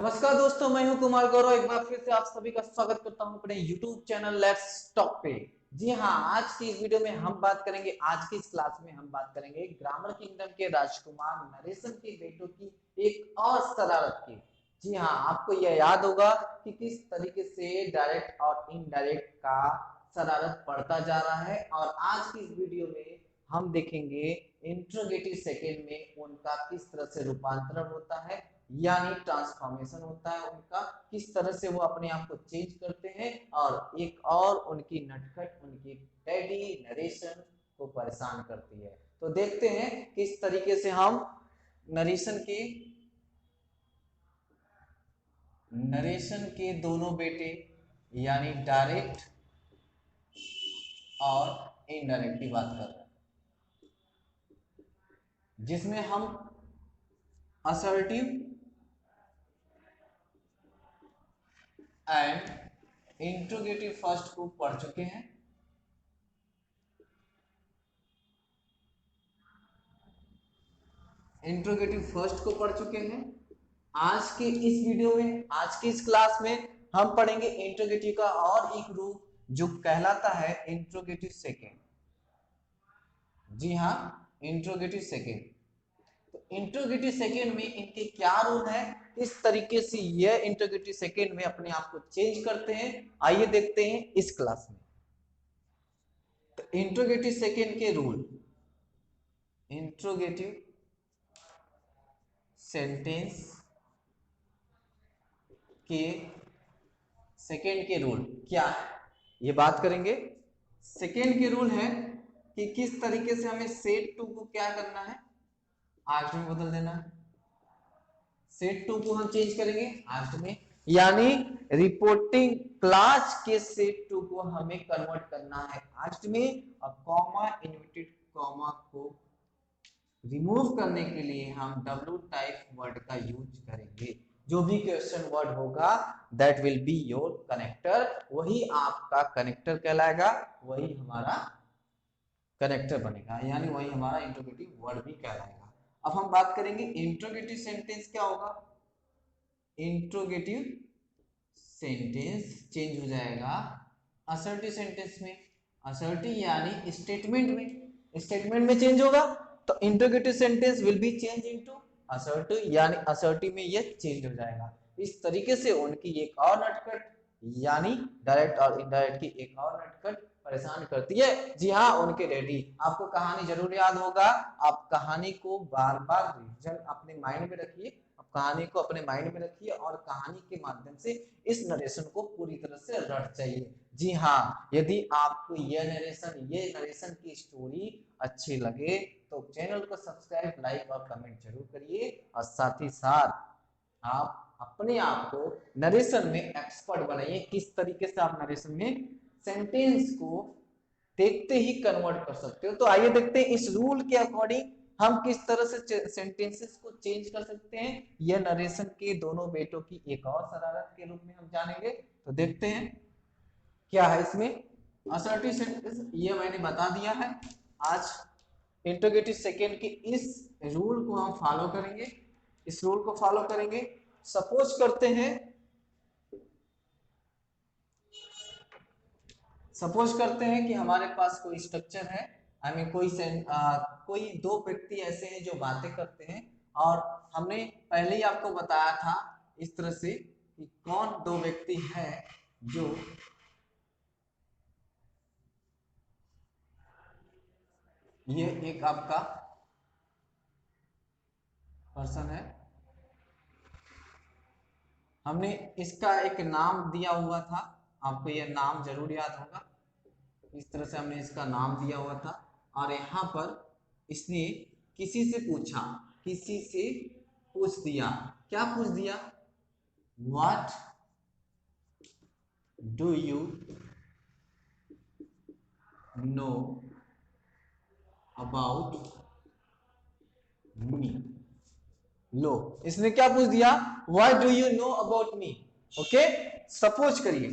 नमस्कार दोस्तों, मैं हूं कुमार गौरव। एक बार फिर से आप सभी का स्वागत करता हूं अपने YouTube चैनल लेट्स टॉक पे। जी हाँ, आज की इस वीडियो में हम बात करेंगे, आज की इस क्लास में हम बात करेंगे ग्रामर किंगडम के राजकुमार नरेशन के बेटों की एक और शरारत की। जी हाँ, आपको यह याद होगा कि किस तरीके से डायरेक्ट और इनडायरेक्ट का शरारत बढ़ता जा रहा है, और आज की इस वीडियो में हम देखेंगे इंट्रोगेटिव सेकेंड में उनका किस तरह से रूपांतरण होता है, यानी ट्रांसफॉर्मेशन होता है उनका, किस तरह से वो अपने आप को चेंज करते हैं, और एक और उनकी नटखट, उनकी टेडी नरेशन को परेशान करती है। तो देखते हैं किस तरीके से हम नरेशन के दोनों बेटे यानी डायरेक्ट और इनडायरेक्ट की बात कर रहे हैं, जिसमें हम असर्टिव एंड इंट्रोगेटिव फर्स्ट को पढ़ चुके हैं। इंट्रोगेटिव फर्स्ट को पढ़ चुके हैं। आज के इस वीडियो में, आज की इस क्लास में हम पढ़ेंगे इंट्रोगेटिव का और एक रूप जो कहलाता है इंट्रोगेटिव सेकेंड। जी हाँ, इंट्रोगेटिव सेकेंड। तो इंट्रोगेटिव सेकेंड में इनके क्या रूल है, किस तरीके से यह इंट्रोगेटिव सेकेंड में अपने आप को चेंज करते हैं, आइए देखते हैं इस क्लास में। तो इंट्रोगेटिव सेकेंड के रूल, इंट्रोगेटिव सेंटेंस के सेकेंड के रूल क्या है, ये बात करेंगे। सेकेंड के रूल है कि किस तरीके से हमें सेट टू को क्या करना है, आर्ट में बदल देना है। सेट टू को हम चेंज करेंगे आर्ट में, यानी रिपोर्टिंग क्लास के सेट टू को हमें कन्वर्ट करना है आर्ट में, और कॉमा इन्वर्टेड कॉमा को रिमूव करने के लिए हम डब्ल्यू टाइप वर्ड का यूज करेंगे। जो भी क्वेश्चन वर्ड होगा that will be your connector, वही आपका कनेक्टर कहलाएगा, वही हमारा कनेक्टर बनेगा, यानी वही हमारा इंट्रोगेटिव वर्ड भी कहलाएगा। अब हम बात करेंगे इंट्रोगेटिव सेंटेंस क्या होगा। इंट्रोगेटिव सेंटेंस चेंज हो जाएगा असर्टिव सेंटेंस में। असर्टिव यानी स्टेटमेंट में चेंज होगा, तो interrogative sentence will be change into assertive, यानी असर्टिव में ये चेंज हो जाएगा। इस तरीके से उनकी एक और नटखट, यानी डायरेक्ट और इनडायरेक्ट की एक और नटखट परेशान करती है। जी हाँ, उनके डैडी। आपको कहानी जरूर याद होगा, आप कहानी को बार बार रिविजन अपने माइंड में रखिए, कहानी को अपने माइंड में रखिए, और कहानी के माध्यम से इस नरेशन को पूरी तरह से रट जाइए। जी हाँ, यदि आपको ये नरेशन की स्टोरी अच्छी लगे तो चैनल को सब्सक्राइब, लाइक और कमेंट जरूर करिए, और साथ ही साथ आप अपने आप को नरेशन में एक्सपर्ट बनाइए। किस तरीके से आप नरेशन में सेंटेंस को देखते ही कन्वर्ट कर सकते हो। तो आइए देखते हैं इस रूल के अकॉर्डिंग हम किस तरह से सेंटेंसेस को चेंज कर सकते हैं। यह नरेशन के दोनों बेटों की एक और शरारत के रूप में हम जानेंगे। तो देखते हैं क्या है इसमें। असर्टिव सेंटेंस ये मैंने बता दिया है। आज इंट्रोगेटिव सेकेंड के इस रूल को हम फॉलो करेंगे, इस रूल को फॉलो करेंगे। सपोज करते हैं, कि हमारे पास कोई स्ट्रक्चर है, आई मीन कोई दो व्यक्ति ऐसे हैं जो बातें करते हैं, और हमने पहले ही आपको बताया था इस तरह से कि कौन दो व्यक्ति हैं जो ये एक आपका पर्सन है, हमने इसका एक नाम दिया हुआ था, आपको यह नाम जरूर याद होगा। इस तरह से हमने इसका नाम दिया हुआ था, और यहाँ पर इसने किसी से पूछा, किसी से पूछ दिया, क्या पूछ दिया, what do you know about me. लो, इसने क्या पूछ दिया, what do you know about me. Okay, suppose करिए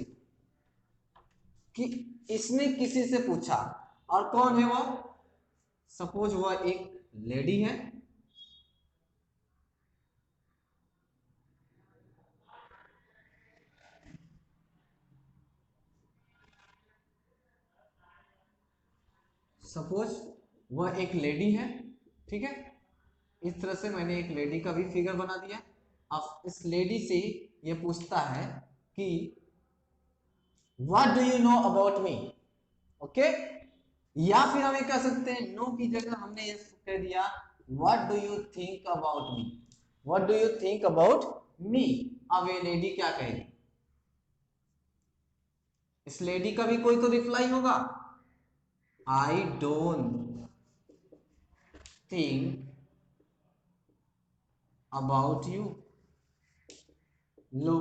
कि इसने किसी से पूछा, और कौन है वह, सपोज वह एक लेडी है, सपोज वह एक लेडी है, ठीक है, इस तरह से मैंने एक लेडी का भी फिगर बना दिया। अब इस लेडी से ये पूछता है कि what do you know about me, okay, या फिर हम ये कह सकते हैं नो की जगह हमने ये कह दिया what do you think about me, what do you think about me. अब ये लेडी क्या कहेगी, इस लेडी का भी कोई तो रिप्लाई होगा, I don't think about you. लो,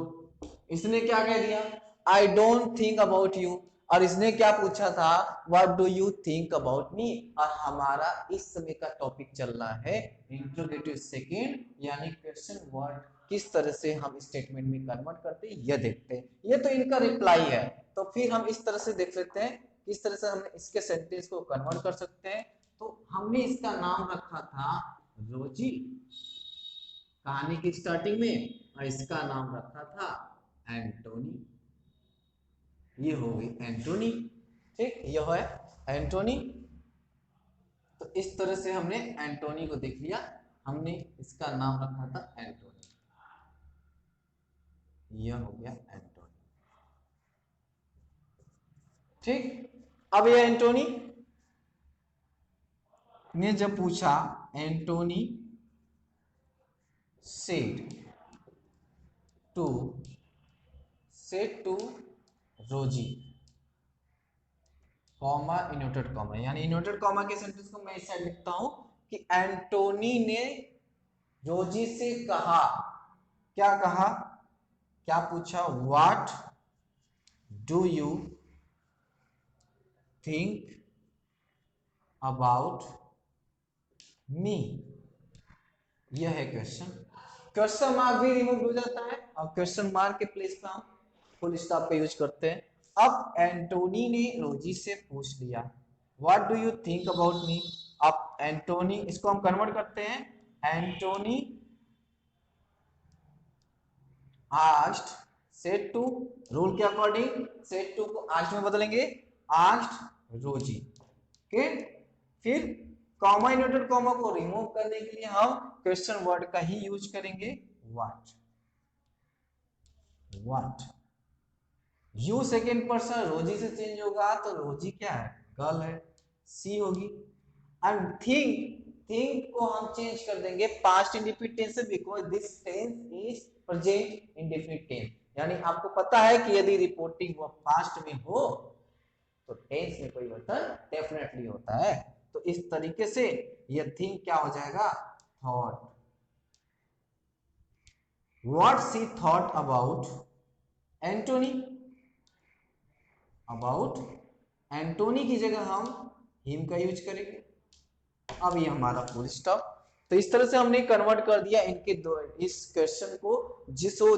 इसने क्या कह दिया, I don't think about you, और इसने क्या पूछा था, what do you think about me. और हमारा इस समय का टॉपिक चल रहा है इंट्रोगेटिव सेकंड, यानी क्वेश्चन वर्ड किस तरह से हम स्टेटमेंट में कन्वर्ट करते हैं ये देखते हैं। ये तो इनका रिप्लाई है, तो फिर हम इस तरह से देख लेते हैं किस तरह से हम इसके सेंटेंस को कन्वर्ट कर सकते हैं। तो हमने इसका नाम रखा था रोजी कहानी की स्टार्टिंग में, और इसका नाम रखा था एंटोनी। ये हो गई एंटोनी, ठीक, यह है एंटोनी। तो इस तरह से हमने एंटोनी को देख लिया, हमने इसका नाम रखा था एंटोनी, यह हो गया एंटोनी, ठीक। अब यह एंटोनी ने जब पूछा, एंटोनी सेड टू रोजी, कॉमा इनवर्टेड कॉमा, यानी इनवर्टेड कॉमा के सेंटेंस को मैं इस साइड लिखता हूं कि एंटोनी ने रोजी से कहा, क्या कहा, क्या पूछा, what do you think about मी, यह है क्वेश्चन। क्वेश्चन मार्क भी रिमूव हो जाता है और क्वेश्चन मार्क के प्लेस पे हम फुल स्टॉप का यूज करते हैं। अब एंटोनी ने रोजी से पूछ लिया what do you think about me. अब एंटोनी, इसको हम कन्वर्ट करते हैं, Antony asked said to, rule के अकॉर्डिंग सेड टू को आस्क्ड में बदलेंगे, आस्क्ड रोजी, ओके। फिर कॉमा इनवर्टेड कॉमा को रिमूव करने के लिए हम क्वेश्चन वर्ड का ही यूज करेंगे, what, what. You second person Rosie से चेंज होगा तो रोजी क्या है, गर्ल है, सी होगी। एंड थिंक, थिंक को हम चेंज कर देंगे पास्ट इंडेफिनिट टेंस से, because this tense is present indefinite tense, यानी आपको पता है कि यदि रिपोर्टिंग वो पास्ट में हो तो टेंस में परिवर्तन डेफिनेटली होता है। तो इस तरीके से ये थिंक क्या हो जाएगा, thought, what she thought about Antony, about Antony की जगह हम हिम का यूज करेंगे। अब ये हमारा फुल स्टॉप। तो इस तरह से हमने कन्वर्ट कर दिया इनके दो, इस क्वेश्चन को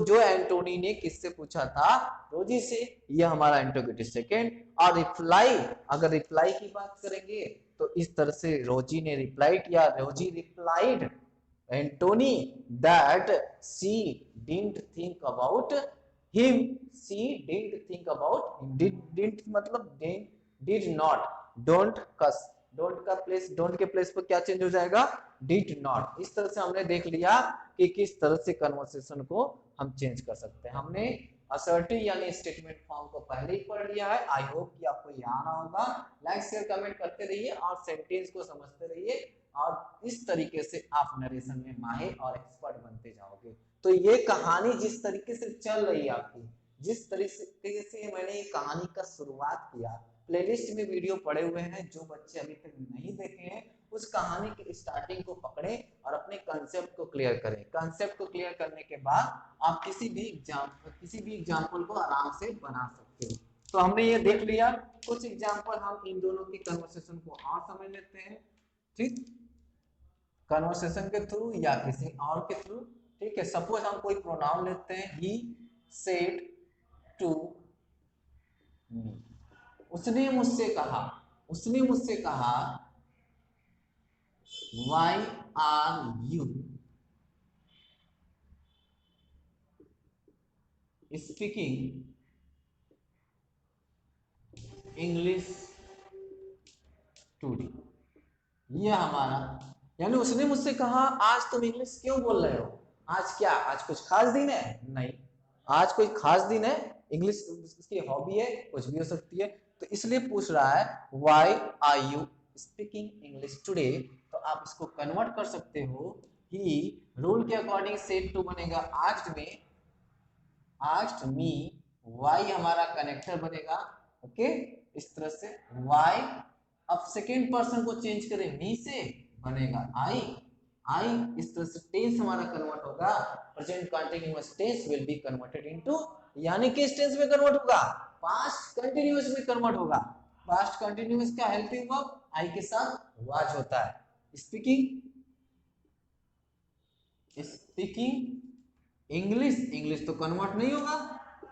जो एंटोनी ने किससे पूछा था, रोजी से, ये हमारा इंट्रोगेटिव सेकंड। और रिप्लाई, अगर रिप्लाई की बात करेंगे तो इस तरह से रोजी ने रिप्लाई किया, Rosie replied Antony that she didn't think about him, she didn't think about him, didn't मतलब डिड नॉट, डोंट कस, डोंट का प्लेस, डोंट के प्लेस पर क्या चेंज हो जाएगा, डिड नॉट। इस तरह से हमने देख लिया कि किस तरह से कन्वर्सेशन को हम चेंज कर सकते हैं। हमने असर्टिव यानी स्टेटमेंट फॉर्म को पहले ही पढ़ लिया है। आई होप कि आपको ये आना होगा। लाइक शेयर कमेंट करते रहिए और सेंटेंस को समझते रहिए, और इस तरीके से आप नरेशन में माहिर और एक्सपर्ट बनते जाओगे। तो ये कहानी जिस तरीके से चल रही है आपकी, जिस तरीके से मैंने ये कहानी का शुरुआत किया, प्लेलिस्ट में वीडियो पड़े हुए हैं, जो बच्चे अभी तक नहीं देखे हैं उस कहानी की स्टार्टिंग को पकड़ें और अपने कंसेप्ट को क्लियर करें। कंसेप्ट को क्लियर करने के बाद आप किसी भी एग्जाम्पल को आराम से बना सकते हो। तो हमने ये देख लिया कुछ एग्जाम्पल, हम इन दोनों की कन्वर्सेशन को और समझ लेते हैं, ठीक, कन्वर्सेशन के थ्रू या किसी और के थ्रू, ठीक है। सपोज हम कोई प्रोनाउन लेते हैं, ही सेड टू मी, उसने मुझसे कहा, उसने मुझसे कहा, why are you speaking English today. ये हमारा, यानी उसने मुझसे कहा आज तुम इंग्लिश क्यों बोल रहे हो, आज क्या, आज कुछ खास दिन है? नहीं, आज कोई खास दिन है? इंग्लिश उसकी हॉबी है, कुछ भी हो सकती है, तो इसलिए पूछ रहा है why are you speaking English today. तो आप इसको कन्वर्ट कर सकते हो कि रूल के अकॉर्डिंग सेड टू बनेगा आस्क्ड में, आस्क्ड मी, वाई हमारा कनेक्टर बनेगा। ओके, इस तरह से वाई। अब सेकेंड पर्सन को चेंज करें, मी से बनेगा आई, आई। इस तरह से टेंस हमारा कन्वर्ट होगा, present continuous tense will be converted into, यानी किस टेंस में कन्वर्ट होगा, पास्ट कंटीन्यूअस में कन्वर्ट होगा। पास्ट कंटीन्यूअस का हेल्पिंग वर्ब आई के साथ वाज होता है। स्पीकिंग, स्पीकिंग इंग्लिश, इंग्लिश तो कन्वर्ट नहीं होगा,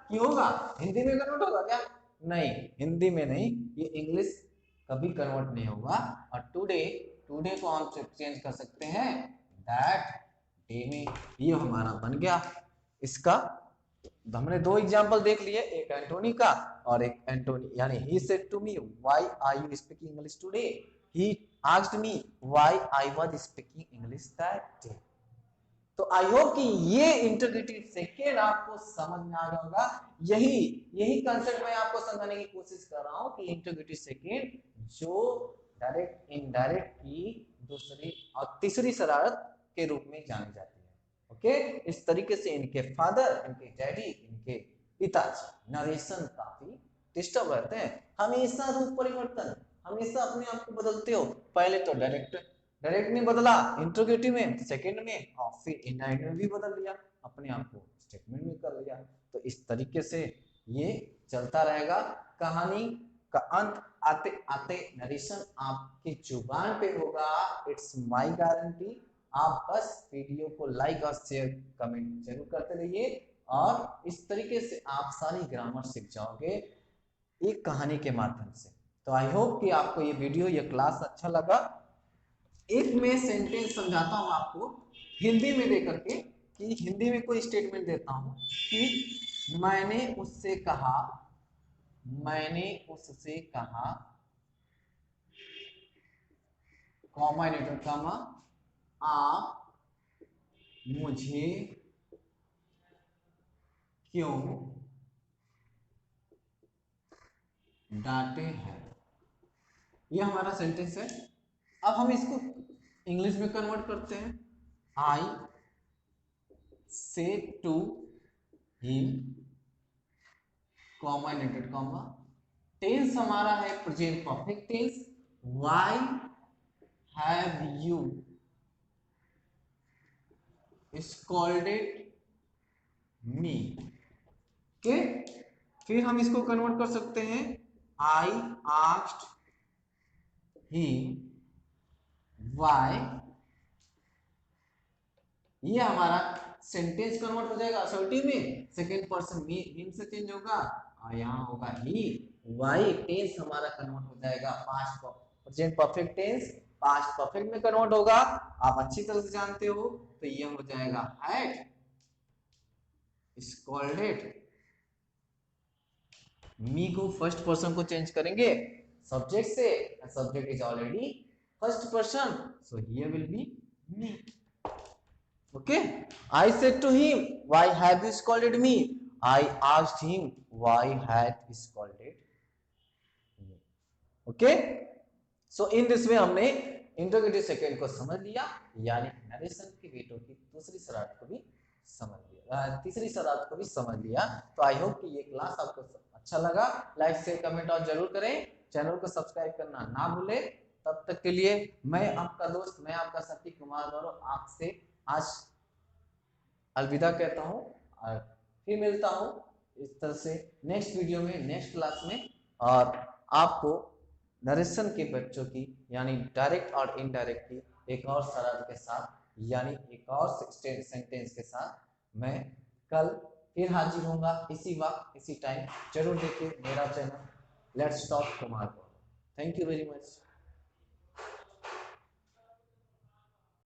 क्यों होगा, हिंदी में कन्वर्ट होगा क्या? नहीं, हिंदी में नहीं, ये इंग्लिश कभी कन्वर्ट नहीं होगा। और टुडे, टुडे को हम चेंज कर सकते हैं दैट डे में, ये हमारा बन गया। इसका हमने दो एग्जांपल देख लिए, एक एंटोनी का और एक एंटोनी, यानी he said to me why are you speaking English today, he asked me why I was speaking English that day. तो आई होप कि ये इंटीग्रेटेड सेकेंड आपको समझ में आ गया होगा। यही यही कंसेप्ट मैं आपको समझाने की कोशिश कर रहा हूं कि इंटीग्रेटेड सेकेंड जो डायरेक्ट इनडायरेक्ट की दूसरी और तीसरी शरारत के रूप में जानी जाती है। ओके, इस तरीके से इनके फादर, इनके डैडी, इनके पिताजी नरेशन काफी डिस्टर्ब रहते हैं। हमेशा रूप परिवर्तन, हमेशा अपने आप को बदलते हो। पहले तो डायरेक्ट में बदला, इंट्रोगेटिव में, सेकंड में, और फिर इनडायरेक्ट में भी बदल दिया, अपने आप को स्टेटमेंट में कर लिया। तो इस तरीके से ये चलता रहेगा। कहानी का अंत आते आते नरेशन आपकी जुबान पे होगा, इट्स माय गारंटी। आप बस वीडियो को लाइक और शेयर कमेंट जरूर करते रहिए, और इस तरीके से आप सारी ग्रामर सीख जाओगे एक कहानी के माध्यम से। तो आई होप कि आपको ये वीडियो, ये क्लास अच्छा लगा। एक मैं सेंटेंस समझाता हूं आपको हिंदी में देकर के, कि हिंदी में कोई स्टेटमेंट देता हूं कि मैंने उससे कहा, मैंने उससे कहा, कॉमा नेटर कॉमा, आप मुझे क्यों डांटे हैं। ये हमारा सेंटेंस है। अब हम इसको इंग्लिश में कन्वर्ट करते हैं। I said to him, comma inverted comma, tense हमारा है present perfect tense, why have you scolded me. Okay, फिर हम इसको कन्वर्ट कर सकते हैं, आई आस्क्ड हिम व्हाई। ये हमारा सेंटेंस कन्वर्ट हो जाएगा असर्टिव में, सेकंड पर्सन मी, हिम से चेंज होगा, और यहाँ होगा ही। वाई टेंस हमारा कन्वर्ट हो जाएगा past present perfect tense, past perfect में कन्वर्ट होगा, आप अच्छी तरह से जानते हो। तो ये हो जाएगा हैड स्कॉल्डेड मी को फर्स्ट पर्सन को चेंज करेंगे सब्जेक्ट से, subject is already first person, so here will be me. Okay, I said to him, why have you scolded me? I asked him, why had he scolded me? Okay, so in this way हमने interrogative second को समझ लिया, यानी narration की बेटों की दूसरी शरारत को भी समझ लिया, तीसरी शरारत को भी समझ लिया। तो आई होप कि ये क्लास आपको अच्छा लगा। लाइक शेयर कमेंट और जरूर करें, चैनल को सब्सक्राइब करना ना भूले। तब तक के लिए मैं आपका दोस्त, मैं आपका सतीश कुमार गौरव आपसे आज अलविदा कहता हूँ, और फिर मिलता हूँ इस तरह से नेक्स्ट वीडियो में, नेक्स्ट क्लास में। और आपको नरेशन के बच्चों की, यानी डायरेक्ट और इनडायरेक्ट की एक और शरारत के साथ, यानी एक और सेंटेंस के साथ मैं कल फिर हाजिर होऊंगा, इसी वक्त इसी टाइम। जरूर देखिए मेरा channel let's talk Kumar Gaurav. Thank you very much.